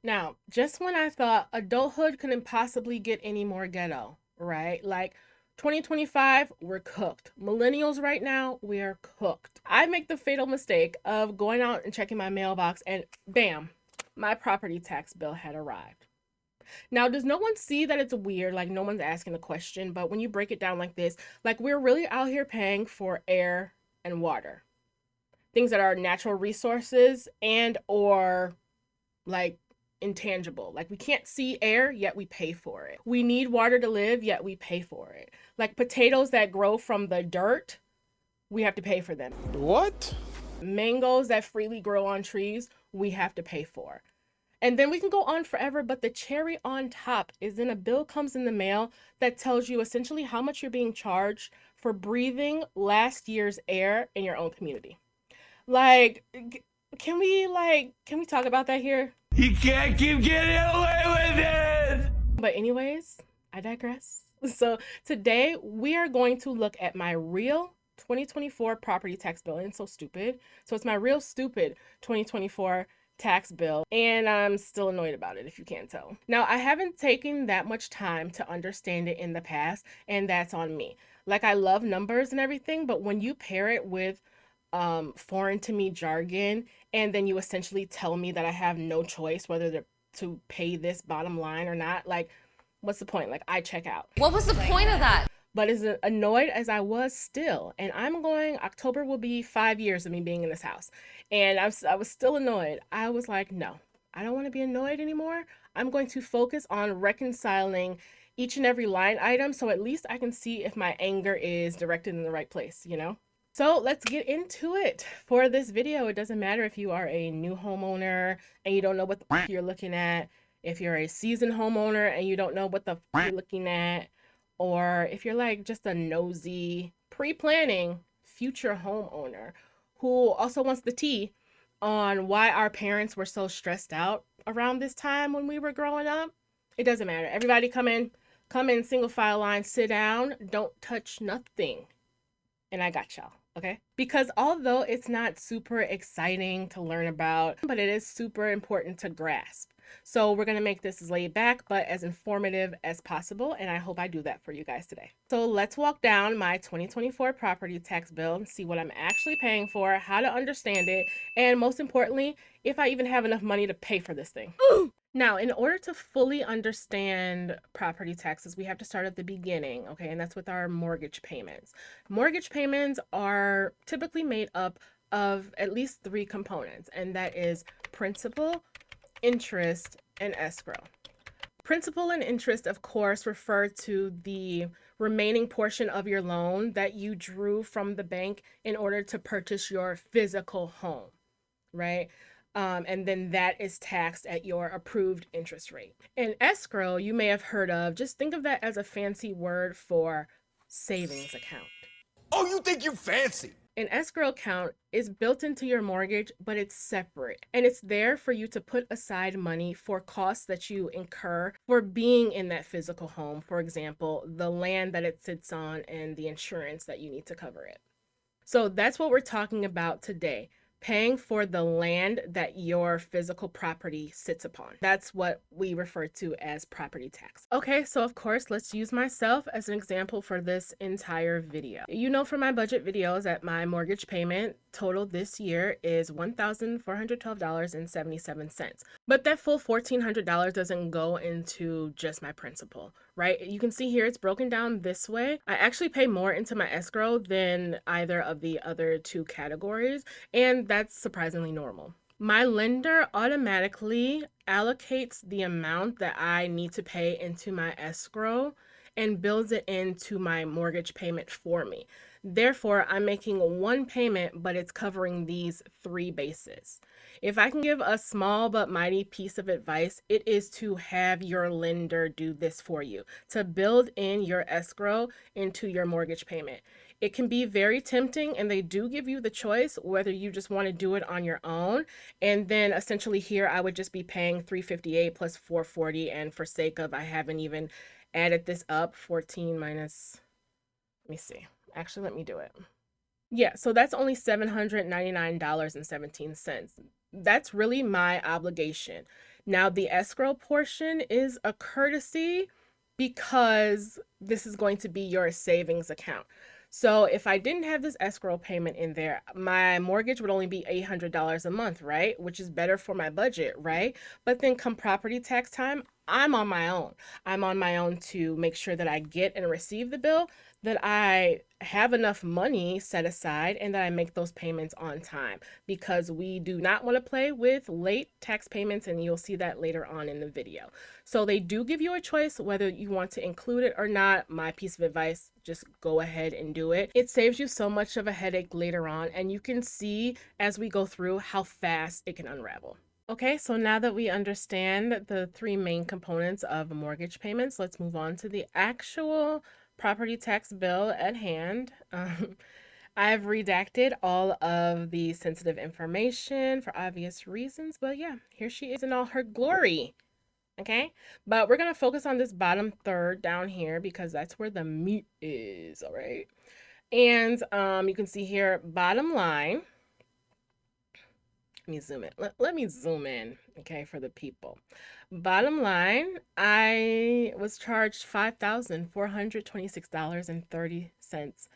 Now, just when I thought adulthood couldn't possibly get any more ghetto, right? Like 2025, we're cooked. Millennials right now, we are cooked. I make the fatal mistake of going out and checking my mailbox and bam, my property tax bill had arrived. Now, does no one see that it's weird? Like, no one's asking the question, but when you break it down like this, like, we're really out here paying for air and water, things that are natural resources and or like intangible. Like, we can't see air, yet we pay for it. We need water to live, yet we pay for it. Like potatoes that grow from the dirt, we have to pay for them. What? Mangoes that freely grow on trees, we have to pay for. And then we can go on forever, but the cherry on top is then a bill comes in the mail that tells you essentially how much you're being charged for breathing last year's air in your own community. Like, can we talk about that here? You can't keep getting away with it! But anyways, I digress. So today we are going to look at my real 2024 property tax bill. And it's so stupid. So it's my real stupid 2024 tax bill. And I'm still annoyed about it, if you can't tell. Now, I haven't taken that much time to understand it in the past, and that's on me. Like, I love numbers and everything, but when you pair it with foreign to me jargon, and then you essentially tell me that I have no choice whether to pay this bottom line or not, like, what's the point? Like, I check out. What was the point of that? But as annoyed as I was still, and October will be 5 years of me being in this house, and I was still annoyed. I was like, no, I don't want to be annoyed anymore. I'm going to focus on reconciling each and every line item, so at least I can see if my anger is directed in the right place, you know? So let's get into it. For this video, it doesn't matter if you are a new homeowner and you don't know what the f you're looking at, if you're a seasoned homeowner and you don't know what the f you're looking at, or if you're like just a nosy, pre-planning future homeowner who also wants the tea on why our parents were so stressed out around this time when we were growing up. It doesn't matter. Everybody come in single file line, sit down, don't touch nothing. And I got y'all. Okay? Because although it's not super exciting to learn about, but it is super important to grasp. So we're going to make this as laid back, but as informative as possible. And I hope I do that for you guys today. So let's walk down my 2024 property tax bill and see what I'm actually paying for, how to understand it, and most importantly, if I even have enough money to pay for this thing. Now, in order to fully understand property taxes, we have to start at the beginning, okay? And that's with our mortgage payments. Mortgage payments are typically made up of at least 3 components, and that is principal, interest, and escrow. Principal and interest, of course, refer to the remaining portion of your loan that you drew from the bank in order to purchase your physical home, right? And then that is taxed at your approved interest rate. And escrow, you may have heard of, just think of that as a fancy word for savings account. Oh, you think you fancy? An escrow account is built into your mortgage, but it's separate. And it's there for you to put aside money for costs that you incur for being in that physical home. For example, the land that it sits on and the insurance that you need to cover it. So that's what we're talking about today. Paying for the land that your physical property sits upon. That's what we refer to as property tax. Okay, so of course, let's use myself as an example for this entire video. You know from my budget videos that my mortgage payment total this year is $1,412.77. But that full $1,400 doesn't go into just my principal, right? You can see here it's broken down this way. I actually pay more into my escrow than either of the other 2 categories, and that's surprisingly normal. My lender automatically allocates the amount that I need to pay into my escrow and builds it into my mortgage payment for me. Therefore, I'm making 1 payment, but it's covering these 3 bases. If I can give a small but mighty piece of advice, it is to have your lender do this for you, to build in your escrow into your mortgage payment. It can be very tempting, and they do give you the choice whether you just want to do it on your own. And then essentially here, I would just be paying $358 plus $440. And for sake of, I haven't even added this up, 14 minus, let me see. Actually, let me do it. Yeah, so that's only $799.17. That's really my obligation. Now, the escrow portion is a courtesy because this is going to be your savings account. So if I didn't have this escrow payment in there, my mortgage would only be $800 a month, right? Which is better for my budget, right? But then come property tax time, I'm on my own. I'm on my own to make sure that I get and receive the bill, that I have enough money set aside, and that I make those payments on time, because we do not want to play with late tax payments, and you'll see that later on in the video. So they do give you a choice whether you want to include it or not. My piece of advice, just go ahead and do it. It saves you so much of a headache later on, and you can see as we go through how fast it can unravel. Okay, so now that we understand the three main components of mortgage payments, let's move on to the actual property tax bill at hand. I've redacted all of the sensitive information for obvious reasons, but yeah, here she is in all her glory. Okay, but we're gonna focus on this bottom third down here because that's where the meat is. All right, and you can see here, bottom line. Let me zoom in. Let me zoom in, okay, for the people. Bottom line, I was charged $5,426.30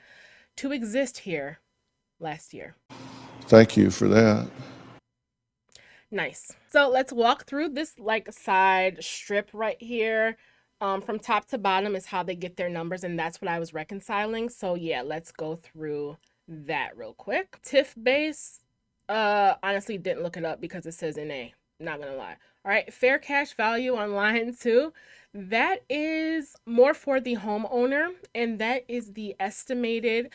to exist here last year. Thank you for that. Nice. So let's walk through this like side strip right here. From top to bottom is how they get their numbers, and that's what I was reconciling. So yeah, let's go through that real quick. TIF base, honestly didn't look it up because it says NA. Not gonna lie. All right, fair cash value on line 2. That is more for the homeowner, and that is the estimated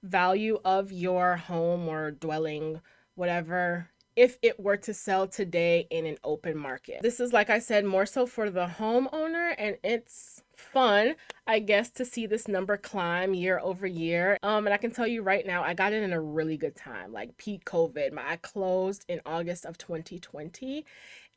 value of your home or dwelling, whatever, if it were to sell today in an open market. This is, like I said, more so for the homeowner, and it's fun, I guess, to see this number climb year over year. And I can tell you right now, I got it in a really good time, like peak COVID. I closed in August of 2020,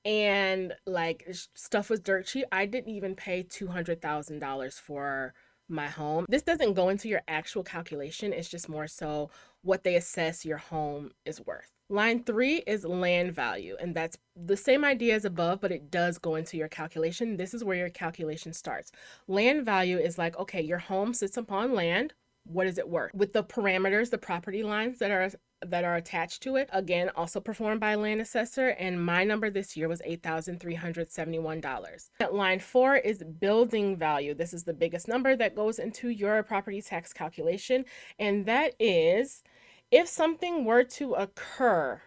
and like stuff was dirt cheap. I didn't even pay $200,000 for my home. This doesn't go into your actual calculation. It's just more so what they assess your home is worth. Line 3 is land value, and that's the same idea as above, but it does go into your calculation. This is where your calculation starts. Land value is like, okay, your home sits upon land. What is it worth? With the parameters, the property lines that are attached to it, again, also performed by a land assessor, and my number this year was $8,371. Line 4 is building value. This is the biggest number that goes into your property tax calculation, and that is, if something were to occur,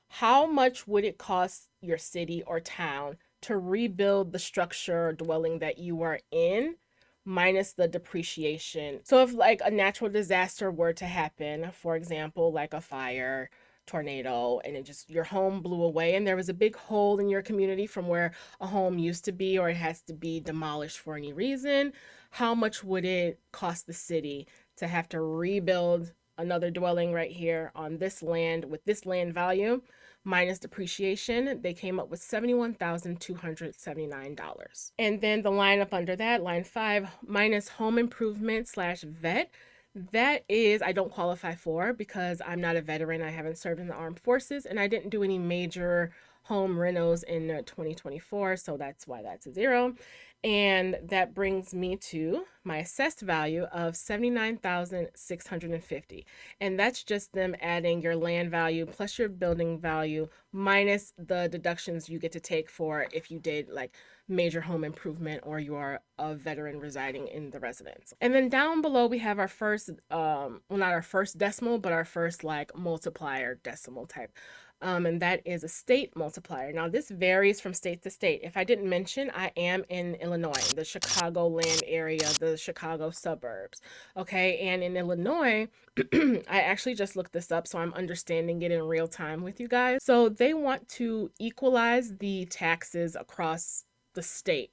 how much would it cost your city or town to rebuild the structure or dwelling that you are in, minus the depreciation? So if like a natural disaster were to happen, for example, like a fire, tornado, and it just, your home blew away, and there was a big hole in your community from where a home used to be, or it has to be demolished for any reason, how much would it cost the city to have to rebuild another dwelling right here on this land with this land value minus depreciation? They came up with $71,279. And then the line up under that, line 5, minus home improvement slash vet. That is, I don't qualify for because I'm not a veteran. I haven't served in the armed forces, and I didn't do any major home renos in 2024, so that's why that's a 0. And that brings me to my assessed value of $79,650. And that's just them adding your land value plus your building value minus the deductions you get to take for if you did like major home improvement or you are a veteran residing in the residence. And then down below we have our first, well, not our first decimal, but our first like multiplier decimal type. And that is a state multiplier. Now, this varies from state to state. If I didn't mention, I am in Illinois, the Chicagoland area, the Chicago suburbs. Okay, and in Illinois, I actually just looked this up, so I'm understanding it in real time with you guys. So they want to equalize the taxes across the state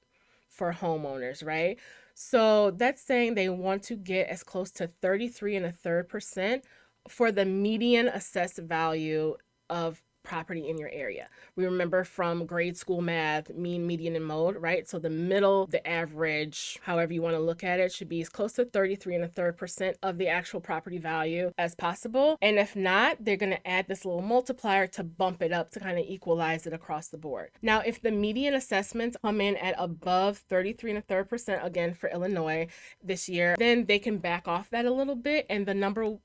for homeowners, right? So that's saying they want to get as close to 33 1/3% for the median assessed value of property in your area. We remember from grade school math, mean, median, and mode, right? So the middle, the average, however you want to look at it, should be as close to 33.33% of the actual property value as possible. And if not, they're going to add this little multiplier to bump it up to kind of equalize it across the board. Now, if the median assessments come in at above 33.33%, again for Illinois this year, then they can back off that a little bit, and the number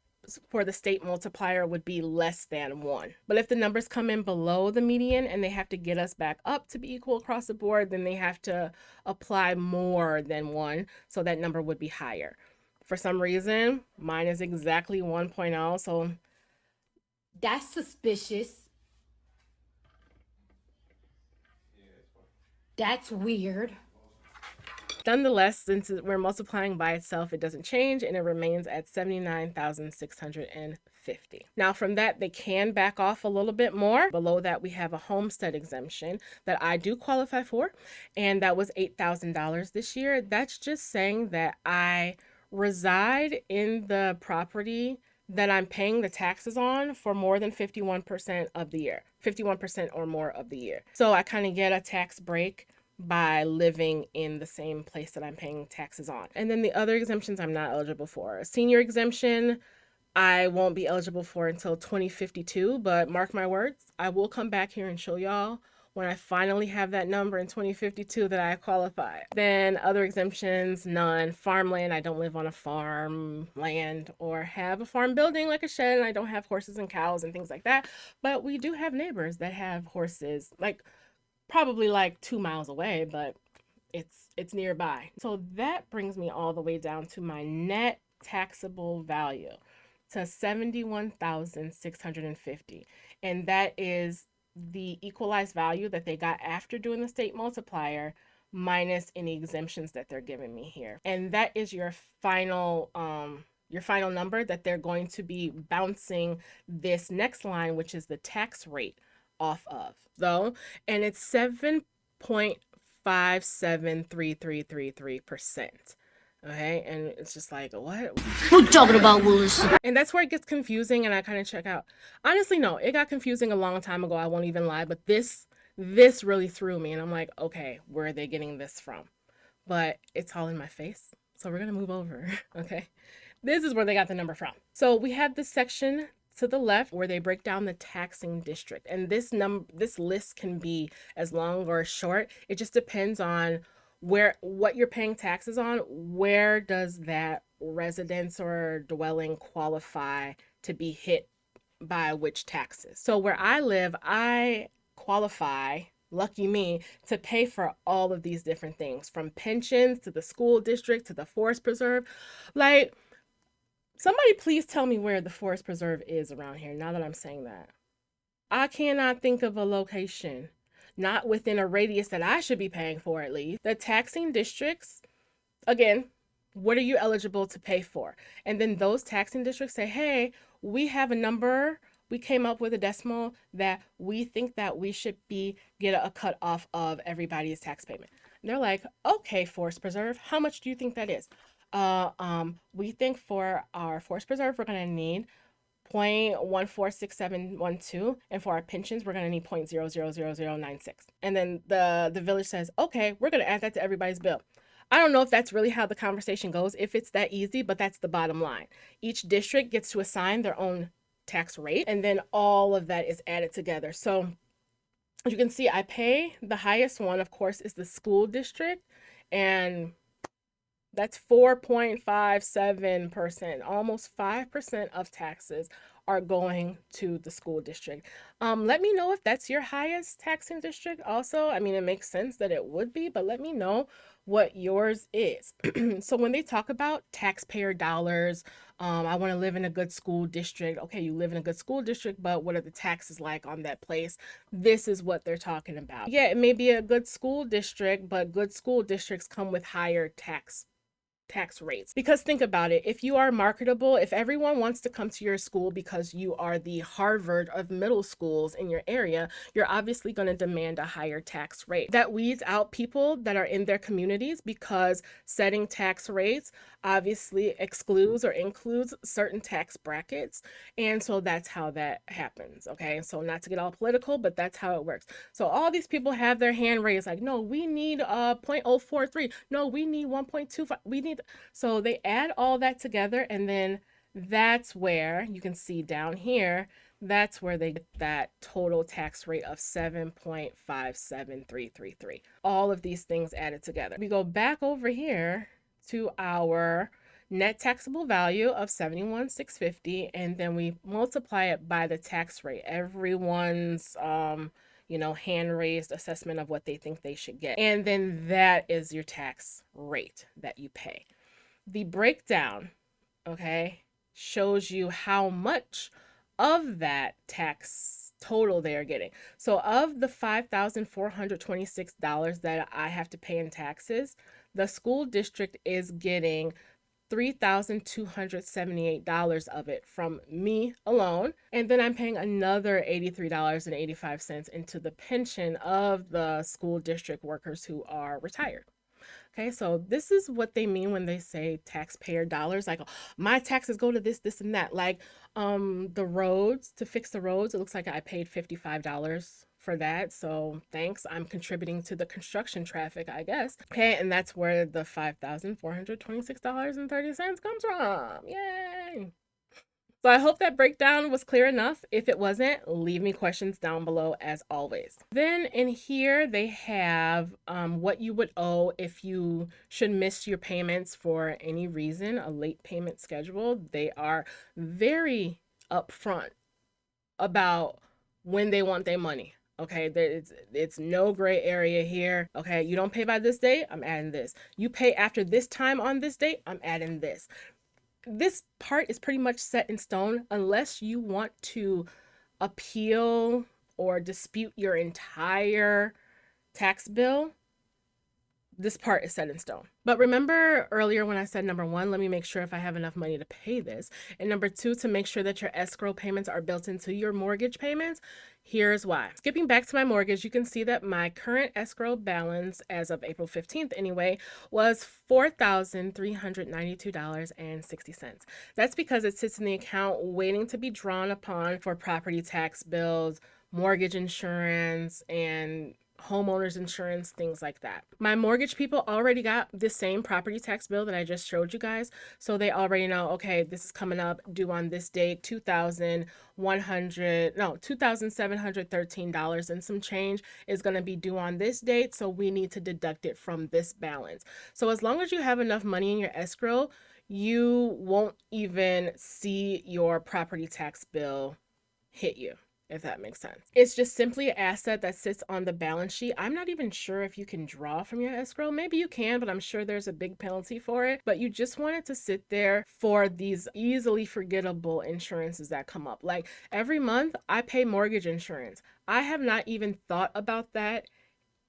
for the state multiplier would be less than 1. But if the numbers come in below the median and they have to get us back up to be equal across the board, then they have to apply more than 1, so that number would be higher. For some reason, mine is exactly 1.0, so that's suspicious. That's weird. Nonetheless, since we're multiplying by itself, it doesn't change and it remains at 79,650. Now from that, they can back off a little bit more. Below that, we have a homestead exemption that I do qualify for, and that was $8,000 this year. That's just saying that I reside in the property that I'm paying the taxes on for more than 51% of the year, 51% or more of the year. So I kind of get a tax break by living in the same place that I'm paying taxes on. And then the other exemptions I'm not eligible for. A senior exemption, I won't be eligible for until 2052, but mark my words, I will come back here and show y'all when I finally have that number in 2052 that I qualify. Then other exemptions, none. Farmland, I don't live on a farm land or have a farm building like a shed, and I don't have horses and cows and things like that. But we do have neighbors that have horses, like probably like 2 miles away, but it's nearby. So that brings me all the way down to my net taxable value to 71,650. And that is the equalized value that they got after doing the state multiplier minus any exemptions that they're giving me here. And that is your final number that they're going to be bouncing this next line, which is the tax rate, off of, though, and it's 7.573333%. Okay, and it's just like, what? We're talking about Willis. And that's where it gets confusing, and I kind of check out. Honestly, no, it got confusing a long time ago. I won't even lie, but this really threw me, and I'm like, okay, where are they getting this from? But it's all in my face, so we're gonna move over. Okay, this is where they got the number from. So we have this section to the left where they break down the taxing district, and this list can be as long or as short. It just depends on what you're paying taxes on. Where does that residence or dwelling qualify to be hit by which taxes? So where I live, I qualify, lucky me, to pay for all of these different things, from pensions to the school district to the forest preserve. Like, somebody please tell me where the forest preserve is around here now that I'm saying that. I cannot think of a location, not within a radius that I should be paying for at least. The taxing districts, again, what are you eligible to pay for? And then those taxing districts say, hey, we have a number, we came up with a decimal that we think that we should get a cut off of everybody's tax payment. And they're like, okay, forest preserve, how much do you think that is? We think for our forest preserve, we're going to need 0.146712, and for our pensions, we're going to need 0.000096. And then the village says, okay, we're going to add that to everybody's bill. I don't know if that's really how the conversation goes, if it's that easy, but that's the bottom line. Each district gets to assign their own tax rate, and then all of that is added together. So as you can see, I pay the highest one, of course, is the school district, and that's 4.57%. Almost 5% of taxes are going to the school district. Let me know if that's your highest taxing district also. I mean, it makes sense that it would be, but let me know what yours is. So when they talk about taxpayer dollars, I want to live in a good school district. Okay, you live in a good school district, but what are the taxes like on that place? This is what they're talking about. Yeah, it may be a good school district, but good school districts come with higher tax tax rates. Because think about it, if you are marketable, if everyone wants to come to your school because you are the Harvard of middle schools in your area, you're obviously going to demand a higher tax rate. That weeds out people that are in their communities because setting tax rates obviously excludes or includes certain tax brackets. And so that's how that happens. Okay. So not to get all political, but that's how it works. So all these people have their hand raised like, no, we need 0.043. No, we need 1.25. We need, so they add all that together. And then that's where you can see down here, that's where they get that total tax rate of 7.57333. All of these things added together. We go back over here to our net taxable value of 71,650, and then we multiply it by the tax rate. Everyone's hand raised assessment of what they think they should get. And then that is your tax rate that you pay. The breakdown, okay, shows you how much of that tax total they are getting. So of the $5,426 that I have to pay in taxes, the school district is getting $3,278 of it from me alone. And then I'm paying another $83.85 into the pension of the school district workers who are retired. Okay, so this is what they mean when they say taxpayer dollars. Like, oh, my taxes go to this, this, and that. Like, the roads, to fix the roads, it looks like I paid $55 for that. So thanks. I'm contributing to the construction traffic, I guess. Okay, and that's where the $5,426.30 comes from. Yay! So I hope that breakdown was clear enough. If it wasn't, leave me questions down below as always. Then in here, they have what you would owe if you should miss your payments for any reason, a late payment schedule. They are very upfront about when they want their money. Okay, it's no gray area here. Okay, you don't pay by this date, I'm adding this. You pay after this time on this date, I'm adding this. This part is pretty much set in stone unless you want to appeal or dispute your entire tax bill. This part is set in stone. But remember earlier when I said number one, let me make sure if I have enough money to pay this. And number two, to make sure that your escrow payments are built into your mortgage payments. Here's why. Skipping back to my mortgage, you can see that my current escrow balance as of April 15th anyway, was $4,392.60. That's because it sits in the account waiting to be drawn upon for property tax bills, mortgage insurance, and homeowners insurance, things like that. My mortgage people already got the same property tax bill that I just showed you guys. So they already know, okay, this is coming up due on this date, $2,713 and some change is going to be due on this date. So we need to deduct it from this balance. So as long as you have enough money in your escrow, you won't even see your property tax bill hit you, if that makes sense. It's just simply an asset that sits on the balance sheet. I'm not even sure if you can draw from your escrow. Maybe you can, but I'm sure there's a big penalty for it. But you just want it to sit there for these easily forgettable insurances that come up. Like every month I pay mortgage insurance. I have not even thought about that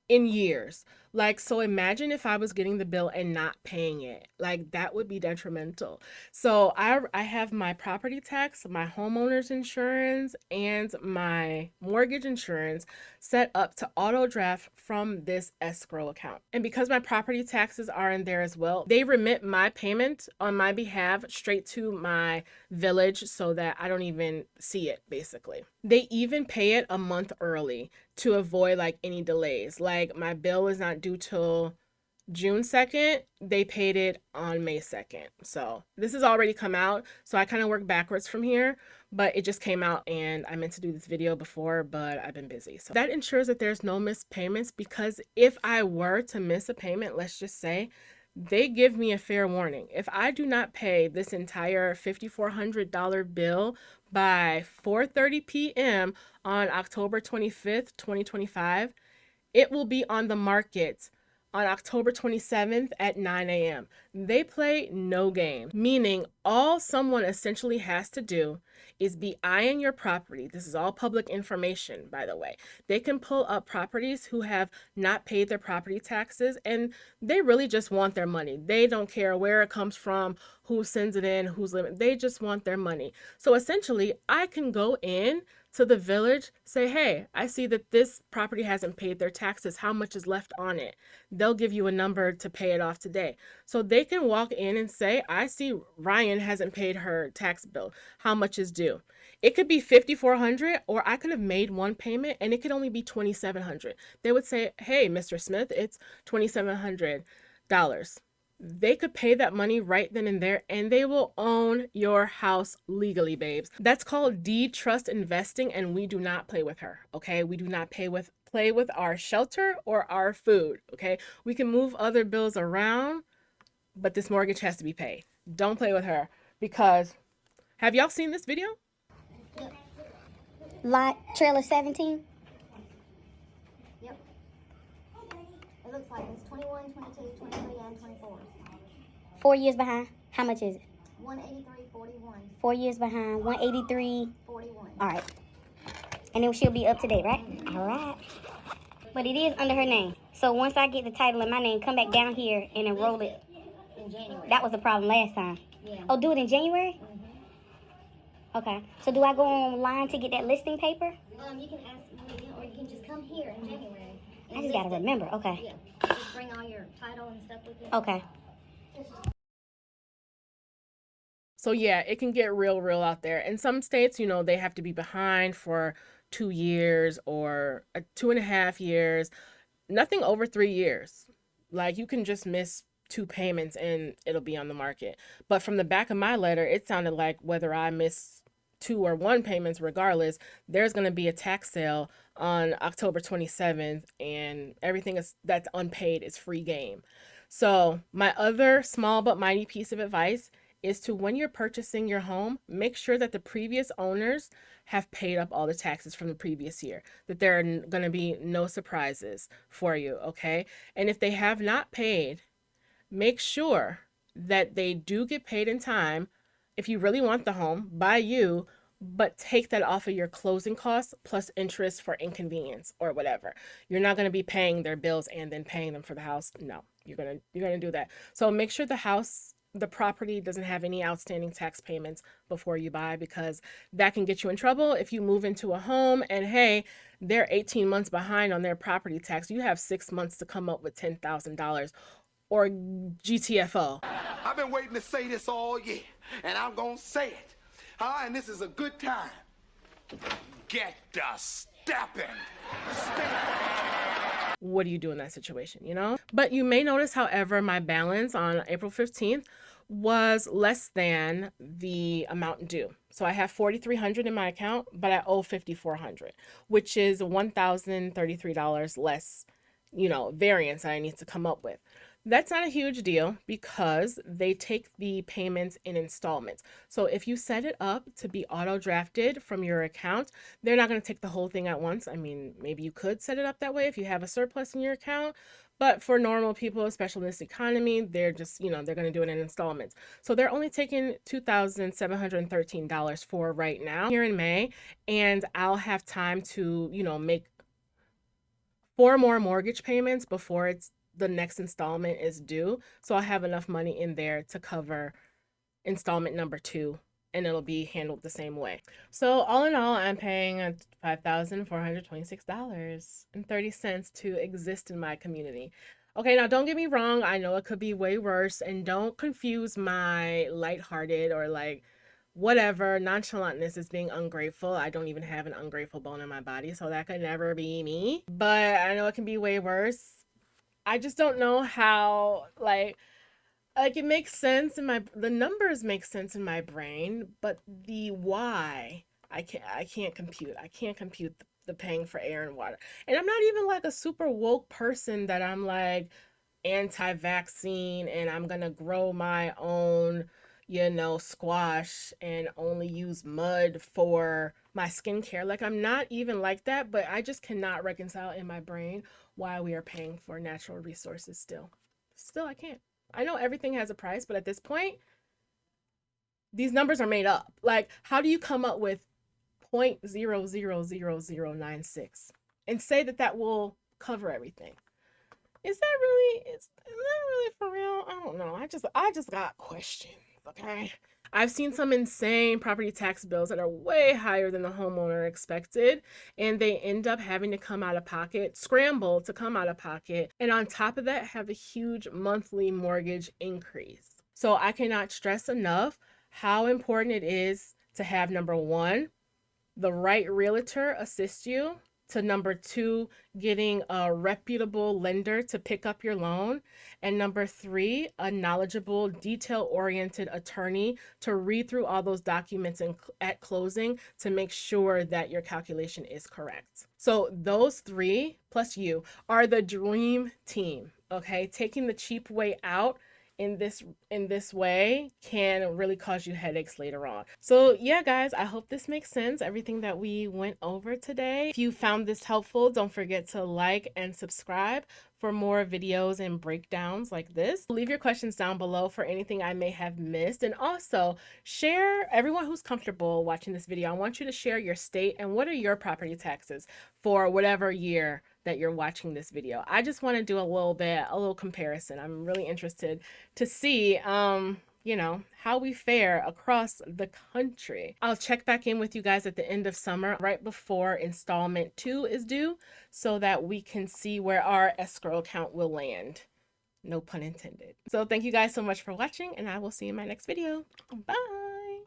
in years. Like, so imagine if I was getting the bill and not paying it. Like, that would be detrimental. So I have my property tax, my homeowner's insurance, and my mortgage insurance set up to auto draft from this escrow account. And because my property taxes are in there as well, they remit my payment on my behalf straight to my village so that I don't even see it, basically. They even pay it a month early to avoid like any delays. Like my bill is not due till June 2nd. They paid it on May 2nd. So this has already come out. So I kind of work backwards from here, but it just came out and I meant to do this video before, but I've been busy. So that ensures that there's no missed payments, because if I were to miss a payment, let's just say, they give me a fair warning. If I do not pay this entire $5,400 bill by 4:30 p.m. on October 25th, 2025, it will be on the market on October 27th at 9 a.m. They play no game, meaning all someone essentially has to do is be eyeing your property. This is all public information, by the way. They can pull up properties who have not paid their property taxes, and they really just want their money. They don't care where it comes from, who sends it in, who's living. They just want their money. So essentially, I can go in to the village, say, hey, I see that this property hasn't paid their taxes. How much is left on it? They'll give you a number to pay it off today. So they can walk in and say, I see Ryan hasn't paid her tax bill. How much is due? It could be $5,400, or I could have made one payment and it could only be $2,700. They would say, hey, Mr. Smith, it's $2,700. They could pay that money right then and there, and they will own your house legally, babes. That's called deed trust investing, and we do not play with her, okay? We do not play with our shelter or our food, okay? We can move other bills around, but this mortgage has to be paid. Don't play with her, because have y'all seen this video? Lot trailer 17. Yep. It looks like it's 21, 22, 23, and 24. 4 years behind. How much is it? 183.41. 4 years behind. 183.41. All right. And then she'll be up to date, right? All right. But it is under her name. So once I get the title in my name, come back down here and enroll it. In January. That was the problem last time. Yeah. Oh, do it in January? Mm-hmm. Okay. So do I go online to get that listing paper? You can ask me, or you can just come here in January. I just gotta remember. Okay. Yeah. Just bring all your title and stuff with you. Okay. So yeah, it can get real out there. In some states, they have to be behind for 2 years or 2.5 years, nothing over 3 years. Like, you can just miss 2 payments and it'll be on the market. But from the back of my letter, it sounded like whether I miss 2 or 1 payments, regardless, there's going to be a tax sale on October 27th, and everything that's unpaid is free game. So my other small but mighty piece of advice is to, when you're purchasing your home, make sure that the previous owners have paid up all the taxes from the previous year, that there are going to be no surprises for you, okay? And if they have not paid, make sure that they do get paid in time. If you really want the home, by you, but take that off of your closing costs plus interest for inconvenience or whatever. You're not going to be paying their bills and then paying them for the house. No, you're going to do that. So make sure the property doesn't have any outstanding tax payments before you buy, because that can get you in trouble if you move into a home and, hey, they're 18 months behind on their property tax. You have 6 months to come up with $10,000 or GTFO. I've been waiting to say this all year, and I'm gonna say it. And this is a good time. Get the stepping. What do you do in that situation, But you may notice, however, my balance on April 15th was less than the amount due. So I have $4,300 in my account, but I owe $5,400, which is $1,033 less, variance I need to come up with. That's not a huge deal because they take the payments in installments. So if you set it up to be auto drafted from your account, they're not going to take the whole thing at once. I mean, maybe you could set it up that way if you have a surplus in your account. But for normal people, especially in this economy, they're just, they're going to do it in installments. So they're only taking $2,713 for right now here in May. And I'll have time to, make 4 more mortgage payments before the next installment is due. So I'll have enough money in there to cover installment number 2, and it'll be handled the same way. So all in all, I'm paying $5,426.30 to exist in my community. Okay, now don't get me wrong. I know it could be way worse, and don't confuse my lighthearted or whatever nonchalantness as being ungrateful. I don't even have an ungrateful bone in my body, so that could never be me. But I know it can be way worse. I just don't know how, it makes sense the numbers make sense in my brain, but the why, I can't compute. I can't compute the paying for air and water. And I'm not even a super woke person that I'm anti-vaccine and I'm gonna grow my own, squash and only use mud for my skincare. Like, I'm not even like that, but I just cannot reconcile in my brain why we are paying for natural resources still. Still, I can't. I know everything has a price, but at this point, these numbers are made up. Like, how do you come up with 0.000096 and say that that will cover everything? Is that really for real? I don't know. I just got questions, okay? I've seen some insane property tax bills that are way higher than the homeowner expected, and they end up having to come out of pocket, scramble to come out of pocket, and on top of that, have a huge monthly mortgage increase. So I cannot stress enough how important it is to have, number one, the right realtor assist you, to number two, getting a reputable lender to pick up your loan, and number three, a knowledgeable, detail-oriented attorney to read through all those documents at closing to make sure that your calculation is correct. So those three, plus you, are the dream team, okay? Taking the cheap way out in this way can really cause you headaches later on. So yeah, guys, I hope this makes sense, everything that we went over today. If you found this helpful, don't forget to like and subscribe for more videos and breakdowns like this. Leave your questions down below for anything I may have missed, and also share, everyone who's comfortable watching this video, I want you to share your state and what are your property taxes for whatever year that you're watching this video. I just want to do a little comparison. I'm really interested to see you know, how we fare across the country. I'll check back in with you guys at the end of summer, right before installment 2 is due, so that we can see where our escrow account will land. No pun intended. So thank you guys so much for watching, and I will see you in my next video. Bye.